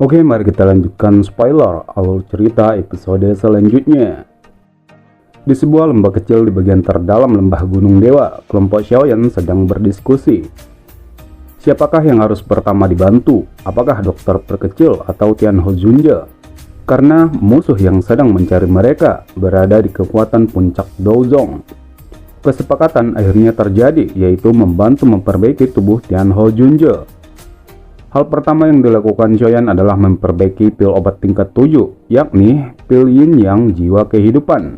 Oke, mari kita lanjutkan spoiler alur cerita episode selanjutnya. Di sebuah lembah kecil di bagian terdalam lembah Gunung Dewa, kelompok Xiaoyan sedang berdiskusi. Siapakah yang harus pertama dibantu? Apakah dokter terkecil atau Tian Ho Junja? Karena musuh yang sedang mencari mereka berada di kekuatan puncak Douzong. Kesepakatan akhirnya terjadi, yaitu membantu memperbaiki tubuh Tian Ho Junja. Hal pertama yang dilakukan Xiaoyan adalah memperbaiki pil obat tingkat 7, yakni pil Yin Yang Jiwa Kehidupan.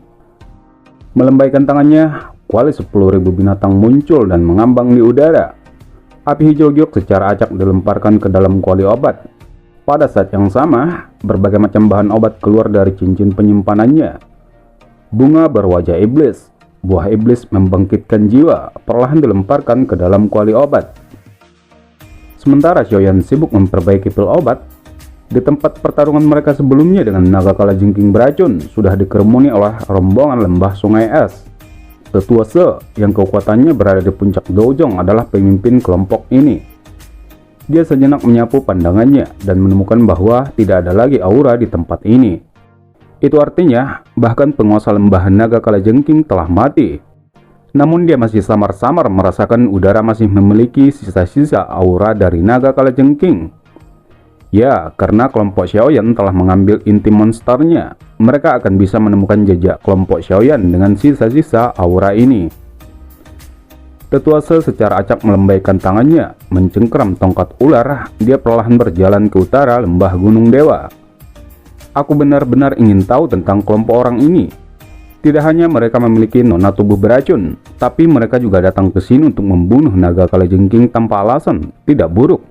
Melambaikan tangannya, kuali 10.000 binatang muncul dan mengambang di udara. Api hijau giok secara acak dilemparkan ke dalam kuali obat. Pada saat yang sama, berbagai macam bahan obat keluar dari cincin penyimpanannya. Bunga berwajah iblis, buah iblis membangkitkan jiwa, perlahan dilemparkan ke dalam kuali obat. Sementara Xiaoyan sibuk memperbaiki pil obat, di tempat pertarungan mereka sebelumnya dengan naga kalajengking beracun sudah dikerumuni oleh rombongan lembah sungai es. Tetua Se yang kekuatannya berada di puncak Douzong adalah pemimpin kelompok ini. Dia sejenak menyapu pandangannya dan menemukan bahwa tidak ada lagi aura di tempat ini. Itu artinya bahkan penguasa lembah naga kalajengking telah mati. Namun dia masih samar-samar merasakan udara masih memiliki sisa-sisa aura dari naga kalajengking. Ya, karena kelompok Xiaoyan telah mengambil inti monsternya, mereka akan bisa menemukan jejak kelompok Xiaoyan dengan sisa-sisa aura ini. Tetua Se secara acak melambaikan tangannya, mencengkram tongkat ular, dia perlahan berjalan ke utara lembah Gunung Dewa. Aku benar-benar ingin tahu tentang kelompok orang ini. Tidak hanya mereka memiliki nona tubuh beracun, tapi mereka juga datang ke sini untuk membunuh naga kalajengking tanpa alasan. Tidak buruk.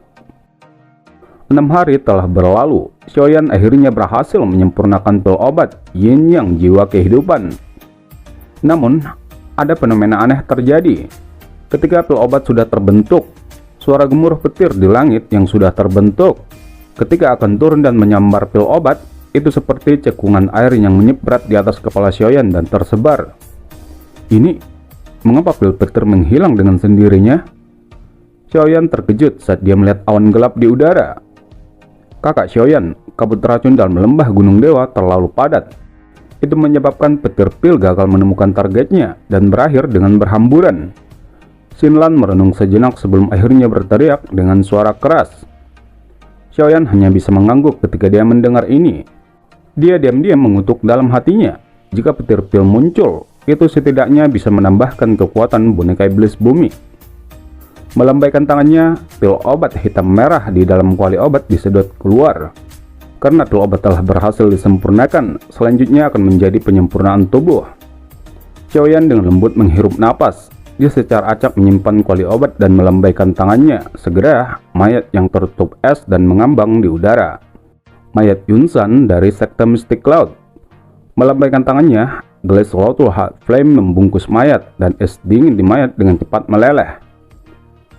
6 hari telah berlalu, Xiaoyan akhirnya berhasil menyempurnakan pil obat Yin Yang Jiwa Kehidupan. Namun, ada fenomena aneh terjadi. Ketika pil obat sudah terbentuk, suara gemuruh petir di langit yang sudah terbentuk. Ketika akan turun dan menyambar pil obat, itu seperti cekungan air yang menyiprat di atas kepala Xiaoyan dan tersebar. Ini, mengapa pil petir menghilang dengan sendirinya? Xiaoyan terkejut saat dia melihat awan gelap di udara. Kakak Xiaoyan, kabut racun dalam lembah Gunung Dewa terlalu padat. Itu menyebabkan petir pil gagal menemukan targetnya dan berakhir dengan berhamburan. Xinlan merenung sejenak sebelum akhirnya berteriak dengan suara keras. Xiaoyan hanya bisa mengangguk ketika dia mendengar ini. Dia diam-diam mengutuk dalam hatinya. Jika petir pil muncul, itu setidaknya bisa menambahkan kekuatan boneka iblis bumi. Melambaikan tangannya, pil obat hitam merah di dalam kuali obat disedot keluar. Karena pil obat telah berhasil disempurnakan, selanjutnya akan menjadi penyempurnaan tubuh. Xiaoyan dengan lembut menghirup napas. Dia secara acak menyimpan kuali obat dan melambaikan tangannya. Segera, mayat yang tertutup es dan mengambang di udara. Mayat Yunsan dari sekte Mystic Cloud. Melambaikan tangannya, gelas Lawful Heart Flame membungkus mayat dan es dingin di mayat dengan cepat meleleh.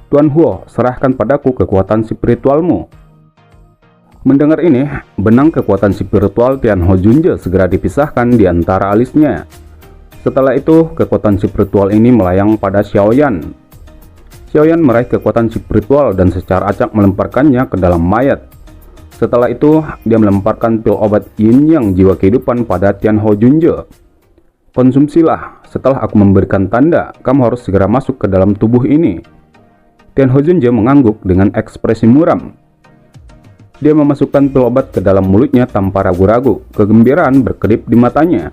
Tuan Huo, serahkan padaku kekuatan spiritualmu. Mendengar ini, benang kekuatan spiritual Tian Ho Junja segera dipisahkan di antara alisnya. Setelah itu, kekuatan spiritual ini melayang pada Xiaoyan. Xiaoyan meraih kekuatan spiritual dan secara acak melemparkannya ke dalam mayat. Setelah itu, dia melemparkan pil obat Yin Yang Jiwa Kehidupan pada Tian Ho Junja. Konsumsilah, setelah aku memberikan tanda, kamu harus segera masuk ke dalam tubuh ini. Tian Ho Junja mengangguk dengan ekspresi muram. Dia memasukkan pil obat ke dalam mulutnya tanpa ragu-ragu, kegembiraan berkedip di matanya.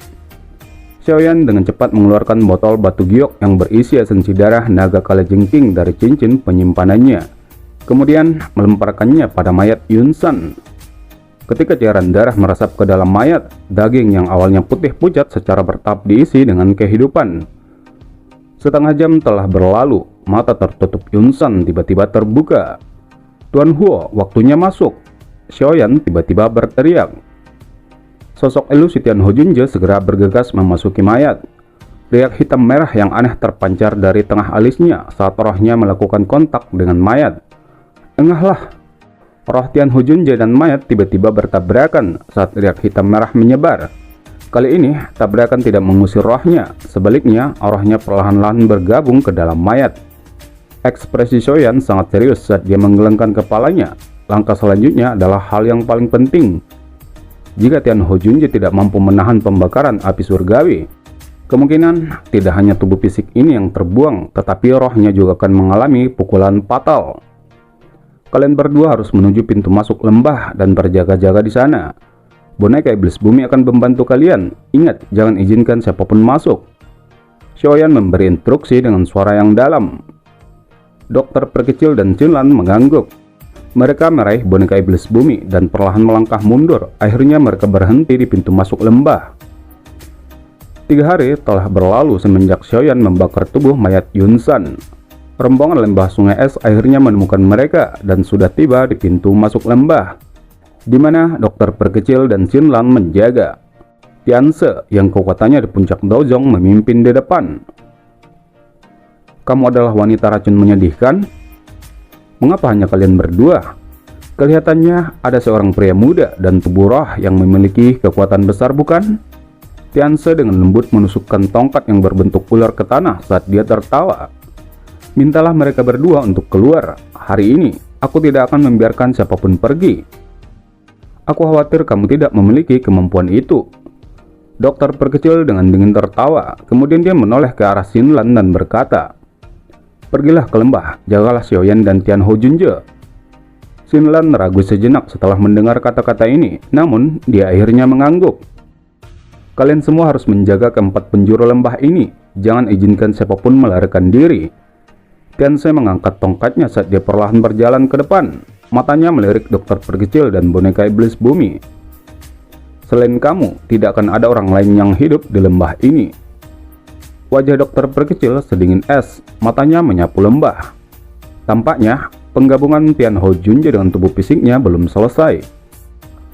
Xiaoyan dengan cepat mengeluarkan botol batu giok yang berisi esensi darah naga kalajengking dari cincin penyimpanannya. Kemudian melemparkannya pada mayat Yunsan. Ketika cairan darah meresap ke dalam mayat, daging yang awalnya putih pucat secara bertahap diisi dengan kehidupan. Setengah jam telah berlalu, mata tertutup Yunsan tiba-tiba terbuka. Tuan Huo, waktunya masuk. Xiaoyan tiba-tiba berteriak. Sosok ilusi Tian Ho Junja segera bergegas memasuki mayat. Riak hitam merah yang aneh terpancar dari tengah alisnya saat rohnya melakukan kontak dengan mayat. Engahlah. Roh Tian Ho Junja dan mayat tiba-tiba bertabrakan saat riak hitam merah menyebar. Kali ini, tabrakan tidak mengusir rohnya, sebaliknya rohnya perlahan-lahan bergabung ke dalam mayat. Ekspresi Xiaoyan sangat serius saat dia menggelengkan kepalanya. langkah selanjutnya adalah hal yang paling penting. Jika Tian Ho Junje tidak mampu menahan pembakaran api surgawi, kemungkinan tidak hanya tubuh fisik ini yang terbuang, tetapi rohnya juga akan mengalami pukulan fatal. Kalian berdua harus menuju pintu masuk lembah dan berjaga-jaga di sana. Boneka iblis bumi akan membantu kalian. Ingat, jangan izinkan siapapun masuk. Xiaoyan memberi instruksi dengan suara yang dalam. Dokter perkecil dan Qinlan mengangguk. Mereka meraih boneka iblis bumi dan perlahan melangkah mundur. Akhirnya mereka berhenti di pintu masuk lembah. 3 hari telah berlalu semenjak Xiaoyan membakar tubuh mayat Yunsan. Rombongan lembah sungai es akhirnya menemukan mereka dan sudah tiba di pintu masuk lembah, di mana dokter perkecil dan Qinlan menjaga. Tianse yang kekuatannya di puncak Dozong memimpin di depan. Kamu adalah wanita racun menyedihkan? Mengapa hanya kalian berdua? Kelihatannya ada seorang pria muda dan tubuh roh yang memiliki kekuatan besar, bukan? Tianse dengan lembut menusukkan tongkat yang berbentuk ular ke tanah saat dia tertawa. Mintalah mereka berdua untuk keluar. Hari ini, aku tidak akan membiarkan siapapun pergi. Aku khawatir kamu tidak memiliki kemampuan itu. Dokter perkecil dengan dingin tertawa. Kemudian dia menoleh ke arah Qinlan dan berkata, pergilah ke lembah, jagalah Xiaoyan dan Tian Ho Junje. Qinlan ragu sejenak setelah mendengar kata-kata ini, namun dia akhirnya mengangguk. Kalian semua harus menjaga keempat penjuru lembah ini. Jangan izinkan siapapun melarikan diri. Tianse mengangkat tongkatnya saat dia perlahan berjalan ke depan. Matanya melirik dokter perkecil dan boneka iblis bumi. Selain kamu, tidak akan ada orang lain yang hidup di lembah ini. Wajah dokter perkecil sedingin es, matanya menyapu lembah. Tampaknya, penggabungan Tian Ho Junje dengan tubuh fisiknya belum selesai.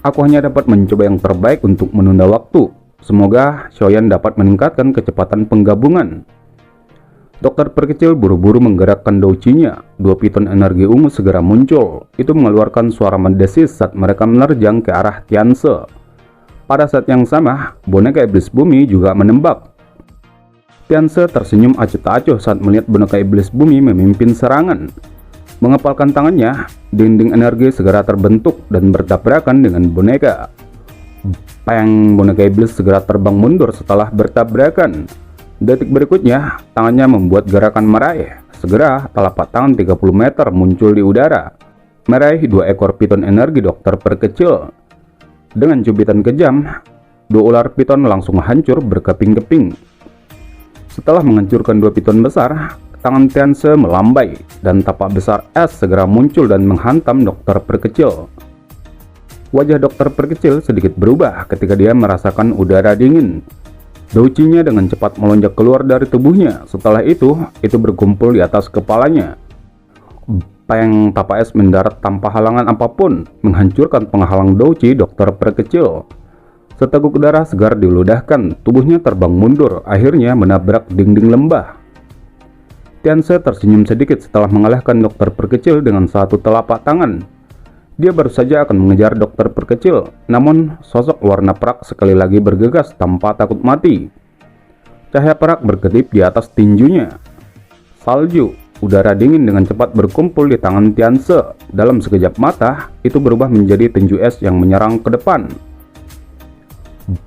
Aku hanya dapat mencoba yang terbaik untuk menunda waktu. Semoga Xiaoyan dapat meningkatkan kecepatan penggabungan. Dokter perkecil buru-buru menggerakkan doucinya. 2 piton energi ungu segera muncul. Itu mengeluarkan suara mendesis saat mereka menerjang ke arah Tianse. Pada saat yang sama, boneka iblis bumi juga menembak. Tianse tersenyum acuh tak acuh saat melihat boneka iblis bumi memimpin serangan. Mengepalkan tangannya, dinding energi segera terbentuk dan bertabrakan dengan boneka. Peng, boneka iblis segera terbang mundur setelah bertabrakan. Detik berikutnya, tangannya membuat gerakan meraih. Segera, telapak tangan 30 meter muncul di udara, meraih 2 ekor piton energi dokter perkecil. Dengan cubitan kejam, 2 ular piton langsung hancur berkeping-keping. Setelah menghancurkan 2 piton besar, tangan Tianse melambai, dan tapak besar es segera muncul dan menghantam dokter perkecil. Wajah dokter perkecil sedikit berubah ketika dia merasakan udara dingin. Doucinya dengan cepat melonjak keluar dari tubuhnya. Setelah itu berkumpul di atas kepalanya. Peng, tapak es mendarat tanpa halangan apapun, menghancurkan penghalang douci dokter perkecil. Seteguk darah segar diludahkan, tubuhnya terbang mundur, akhirnya menabrak dinding lembah. Tianse tersenyum sedikit setelah mengalahkan dokter perkecil dengan satu telapak tangan. Dia baru saja akan mengejar dokter perkecil, namun sosok warna perak sekali lagi bergegas tanpa takut mati. Cahaya perak berkedip di atas tinjunya. Salju, udara dingin dengan cepat berkumpul di tangan Tianse. Dalam sekejap mata, itu berubah menjadi tinju es yang menyerang ke depan.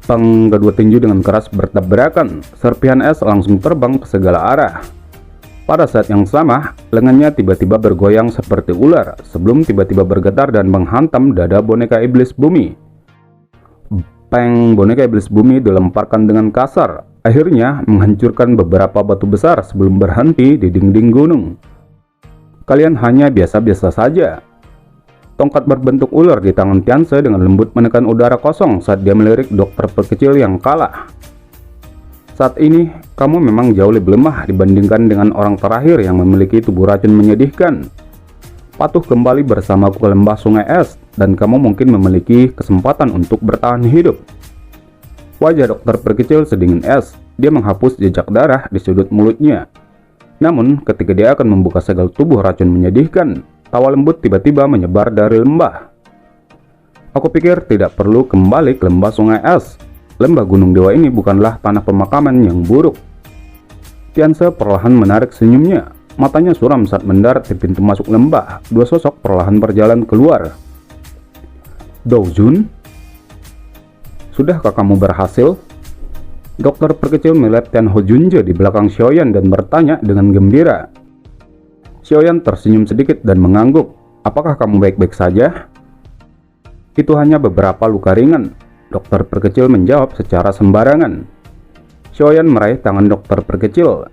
Bang, kedua tinju dengan keras bertabrakan. Serpihan es langsung terbang ke segala arah. Pada saat yang sama, lengannya tiba-tiba bergoyang seperti ular sebelum tiba-tiba bergetar dan menghantam dada boneka iblis bumi. Peng, boneka iblis bumi dilemparkan dengan kasar, akhirnya menghancurkan beberapa batu besar sebelum berhenti di dinding gunung. Kalian hanya biasa-biasa saja. Tongkat berbentuk ular di tangan Tianse dengan lembut menekan udara kosong saat dia melirik dokter perkecil yang kalah. Saat ini, kamu memang jauh lebih lemah dibandingkan dengan orang terakhir yang memiliki tubuh racun menyedihkan. Patuh kembali bersamaku ke lembah sungai es, dan kamu mungkin memiliki kesempatan untuk bertahan hidup. Wajah dokter perkecil sedingin es, dia menghapus jejak darah di sudut mulutnya. Namun, ketika dia akan membuka segel tubuh racun menyedihkan, tawa lembut tiba-tiba menyebar dari lembah. Aku pikir tidak perlu kembali ke lembah sungai es. Lembah Gunung Dewa ini bukanlah tanah pemakaman yang buruk. Tianse perlahan menarik senyumnya. Matanya suram saat mendarat di pintu masuk lembah. Dua sosok perlahan berjalan keluar. Doujun, sudahkah kamu berhasil? Dokter perkecil melihat Tian Ho Junje di belakang Xiaoyan dan bertanya dengan gembira. Xiaoyan tersenyum sedikit dan mengangguk. Apakah kamu baik-baik saja? Itu hanya beberapa luka ringan, dokter perkecil menjawab secara sembarangan. Xiaoyan meraih tangan dokter perkecil.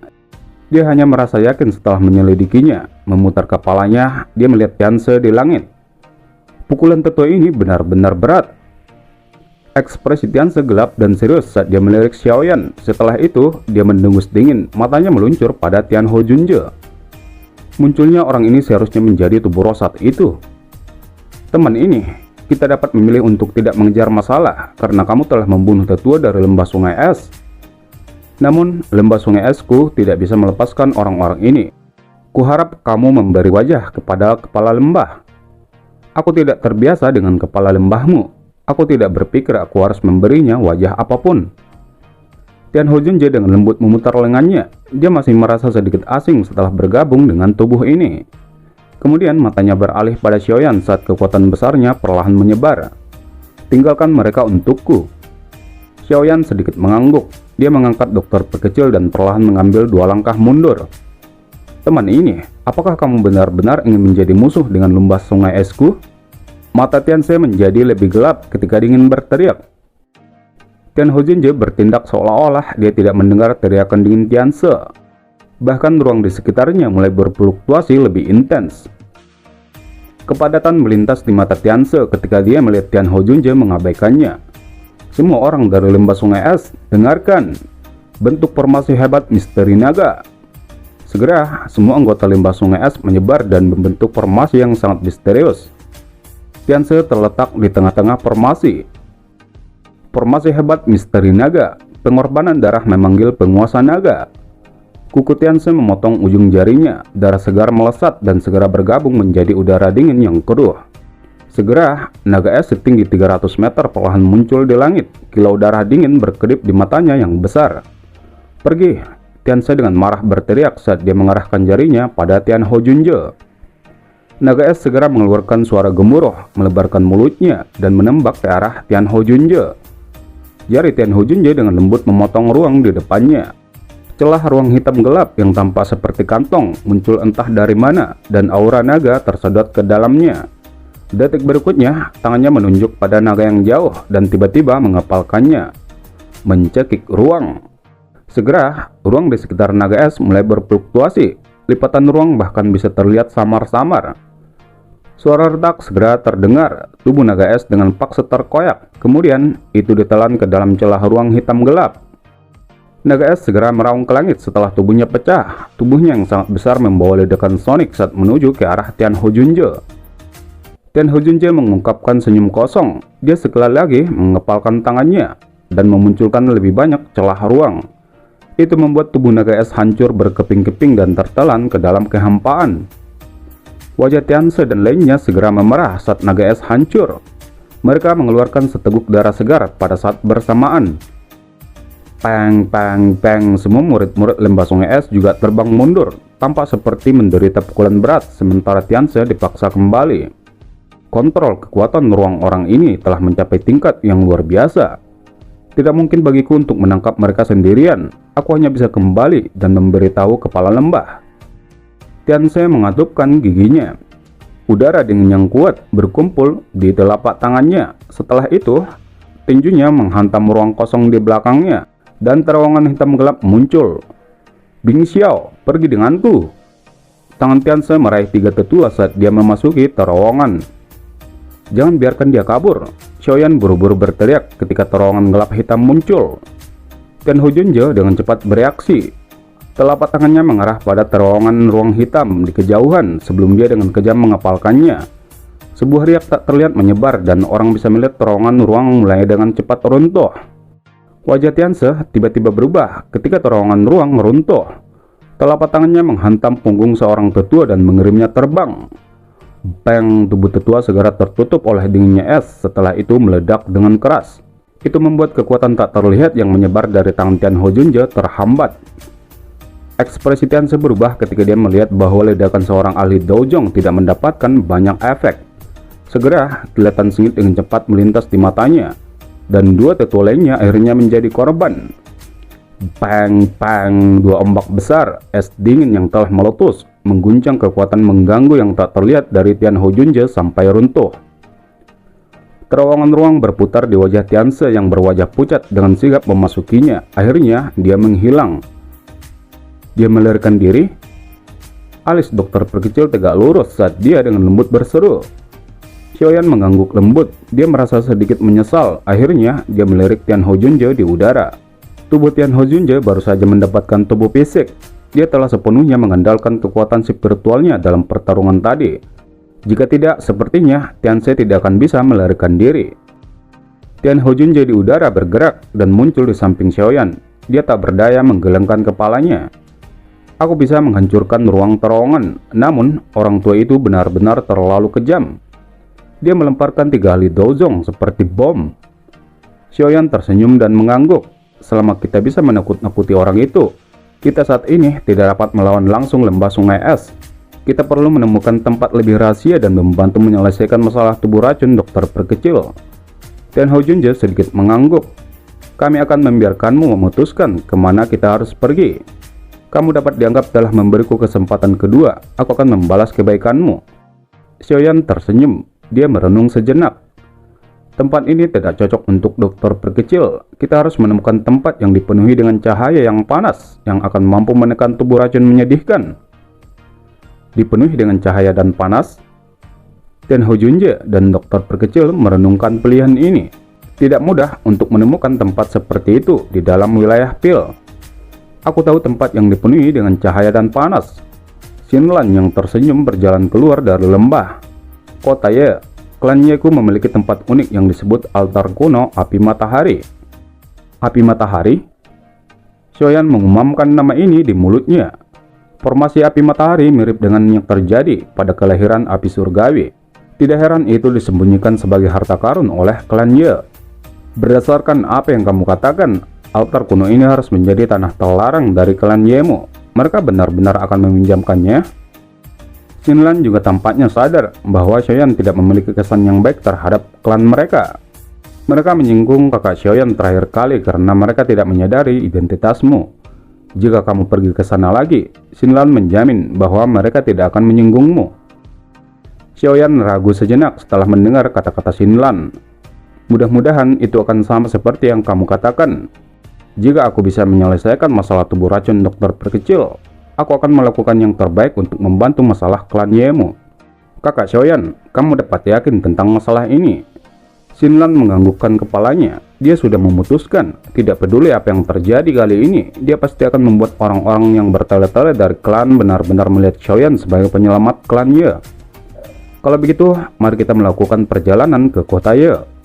Dia hanya merasa yakin setelah menyelidikinya. Memutar kepalanya, dia melihat Tianse di langit. Pukulan tetua ini benar-benar berat. Ekspresi Tianse gelap dan serius saat dia melirik Xiaoyan. Setelah itu, dia mendengus dingin, matanya meluncur pada Tian Ho Junje. Munculnya orang ini seharusnya menjadi tubuh roh saat itu. Teman ini, kita dapat memilih untuk tidak mengejar masalah karena kamu telah membunuh tetua dari lembah sungai es. Namun, lembah sungai esku tidak bisa melepaskan orang-orang ini. Kuharap kamu memberi wajah kepada kepala lembah. Aku tidak terbiasa dengan kepala lembahmu. Aku tidak berpikir aku harus memberinya wajah apapun. Tian Ho Junje dengan lembut memutar lengannya. Dia masih merasa sedikit asing setelah bergabung dengan tubuh ini. Kemudian matanya beralih pada Xiaoyan saat kekuatan besarnya perlahan menyebar. Tinggalkan mereka untukku. Xiaoyan sedikit mengangguk. Dia mengangkat dokter perkecil dan perlahan mengambil 2 langkah mundur. Teman ini, apakah kamu benar-benar ingin menjadi musuh dengan lembah sungai esku? Mata Tianse menjadi lebih gelap ketika dingin berteriak. Tian Ho Junje bertindak seolah-olah dia tidak mendengar teriakan dingin Tianse. Bahkan ruang di sekitarnya mulai berfluktuasi lebih intens. Kepadatan melintas di mata Tianse ketika dia melihat Tian Ho Junje mengabaikannya. Semua orang dari lembah sungai es, dengarkan. Bentuk formasi hebat misteri naga. Segera, semua anggota lembah sungai es menyebar dan membentuk formasi yang sangat misterius. Tianse terletak di tengah-tengah formasi. Formasi hebat misteri naga. Pengorbanan darah memanggil penguasa naga. Kuku Tianse memotong ujung jarinya. Darah segar melesat dan segera bergabung menjadi udara dingin yang keruh. Segera, naga es setinggi 300 meter perlahan muncul di langit. Kilau darah dingin berkedip di matanya yang besar. Pergi, Tianse dengan marah berteriak saat dia mengarahkan jarinya pada Tian Ho Junje. Naga es segera mengeluarkan suara gemuruh, melebarkan mulutnya, dan menembak ke arah Tian Ho Junje. Jari Tian Ho Junje dengan lembut memotong ruang di depannya. Celah ruang hitam gelap yang tampak seperti kantong muncul entah dari mana, dan aura naga tersedot ke dalamnya. Detik berikutnya, tangannya menunjuk pada naga yang jauh dan tiba-tiba mengepalkannya. Mencekik ruang. Segera, ruang di sekitar naga es mulai berfluktuasi. Lipatan ruang bahkan bisa terlihat samar-samar. Suara retak segera terdengar. Tubuh naga es dengan paksa terkoyak. Kemudian, itu ditelan ke dalam celah ruang hitam gelap. Naga es segera meraung ke langit setelah tubuhnya pecah. Tubuhnya yang sangat besar membawa ledakan sonik saat menuju ke arah Tian Ho Junje. Tian Ho Junje mengungkapkan senyum kosong. Dia sekali lagi mengepalkan tangannya dan memunculkan lebih banyak celah ruang. Itu membuat tubuh naga es hancur berkeping-keping dan tertelan ke dalam kehampaan. Wajah Tianse dan lainnya segera memerah saat naga es hancur. Mereka mengeluarkan seteguk darah segar pada saat bersamaan. Peng, peng, peng, semua murid-murid lembah sungai es juga terbang mundur, tampak seperti menderita pukulan berat, sementara Tianse dipaksa kembali. Kontrol kekuatan ruang orang ini telah mencapai tingkat yang luar biasa. Tidak mungkin bagiku untuk menangkap mereka sendirian. Aku hanya bisa kembali dan memberitahu kepala lembah. Tianse mengatupkan giginya. Udara dingin yang kuat berkumpul di telapak tangannya. Setelah itu, tinjunya menghantam ruang kosong di belakangnya dan terowongan hitam gelap muncul. Bing Xiao, pergi denganku. Tangan Tianse meraih 3 tetua saat dia memasuki terowongan. Jangan biarkan dia kabur. Xiaoyan buru-buru berteriak ketika terowongan gelap hitam muncul. Tian Ho Junje dengan cepat bereaksi. Telapak tangannya mengarah pada terowongan ruang hitam di kejauhan sebelum dia dengan kejam mengepalkannya. Sebuah riak tak terlihat menyebar dan orang bisa melihat terowongan ruang mulai dengan cepat runtuh. Wajah Tianse tiba-tiba berubah ketika terowongan ruang runtuh. Telapak tangannya menghantam punggung seorang tetua dan mengirimnya terbang. Bang, tubuh tetua segera tertutup oleh dinginnya es, setelah itu meledak dengan keras. Itu membuat kekuatan tak terlihat yang menyebar dari tangan Tian Ho Junje terhambat. Ekspresi Tianse berubah ketika dia melihat bahwa ledakan seorang ahli Doujong tidak mendapatkan banyak efek. Segera, kilatan sengit dengan cepat melintas di matanya, dan dua tetua lainnya akhirnya menjadi korban. Pang, pang, dua ombak besar, es dingin yang telah meletus, mengguncang kekuatan mengganggu yang tak terlihat dari Tian Hou Junje sampai runtuh. Terowongan ruang berputar di wajah Tianse yang berwajah pucat dengan sigap memasukinya. Akhirnya, dia menghilang. Dia melarikan diri. Alis dokter perkecil tegak lurus saat dia dengan lembut berseru. Xiaoyan mengangguk lembut. Dia merasa sedikit menyesal. Akhirnya, dia melirik Tian Hou Junje di udara. Tubuh Tian Hou Junje baru saja mendapatkan tubuh fisik. Dia telah sepenuhnya mengandalkan kekuatan spiritualnya dalam pertarungan tadi. Jika tidak, sepertinya Tianse tidak akan bisa melarikan diri. Tian Hou Junje di udara bergerak dan muncul di samping Xiaoyan. Dia tak berdaya menggelengkan kepalanya. Aku bisa menghancurkan ruang terowongan, namun orang tua itu benar-benar terlalu kejam. Dia melemparkan 3 ahli Doujong seperti bom. Xiaoyan tersenyum dan mengangguk. Selama kita bisa menakut-nakuti orang itu, kita saat ini tidak dapat melawan langsung lembah sungai es. Kita perlu menemukan tempat lebih rahasia dan membantu menyelesaikan masalah tubuh racun dokter perkecil. Tian Hou Junje sedikit mengangguk. Kami akan membiarkanmu memutuskan kemana kita harus pergi. Kamu dapat dianggap telah memberiku kesempatan kedua. Aku akan membalas kebaikanmu. Xiaoyan tersenyum. Dia merenung sejenak. Tempat ini tidak cocok untuk dokter perkecil. Kita harus menemukan tempat yang dipenuhi dengan cahaya yang panas, yang akan mampu menekan tubuh racun menyedihkan. Dipenuhi dengan cahaya dan panas, Tian Hou Junje dan dokter perkecil merenungkan pilihan ini. Tidak mudah untuk menemukan tempat seperti itu di dalam wilayah Pil. Aku tahu tempat yang dipenuhi dengan cahaya dan panas. Xinlan yang tersenyum berjalan keluar dari lembah. Kota Ye, klan Yeku memiliki tempat unik yang disebut altar kuno api matahari. Api matahari? Xiaoyan mengumamkan nama ini di mulutnya. Formasi api matahari mirip dengan yang terjadi pada kelahiran api surgawi. Tidak heran itu disembunyikan sebagai harta karun oleh klan Ye. Berdasarkan apa yang kamu katakan, altar kuno ini harus menjadi tanah terlarang dari klan Yemu. Mereka benar-benar akan meminjamkannya? Xinlan juga tampaknya sadar bahwa Xiaoyan tidak memiliki kesan yang baik terhadap klan mereka. Mereka menyinggung kakak Xiaoyan terakhir kali karena mereka tidak menyadari identitasmu. Jika kamu pergi ke sana lagi, Xinlan menjamin bahwa mereka tidak akan menyinggungmu. Xiaoyan ragu sejenak setelah mendengar kata-kata Xinlan. Mudah-mudahan itu akan sama seperti yang kamu katakan. Jika aku bisa menyelesaikan masalah tubuh racun dokter perkecil, aku akan melakukan yang terbaik untuk membantu masalah klan Yemu. Kakak Xiaoyan, kamu dapat yakin tentang masalah ini? Xinlan menganggukkan kepalanya. Dia sudah memutuskan, tidak peduli apa yang terjadi kali ini, dia pasti akan membuat orang-orang yang bertele-tele dari klan benar-benar melihat Xiaoyan sebagai penyelamat klan Ye. Kalau begitu, mari kita melakukan perjalanan ke kota Ye.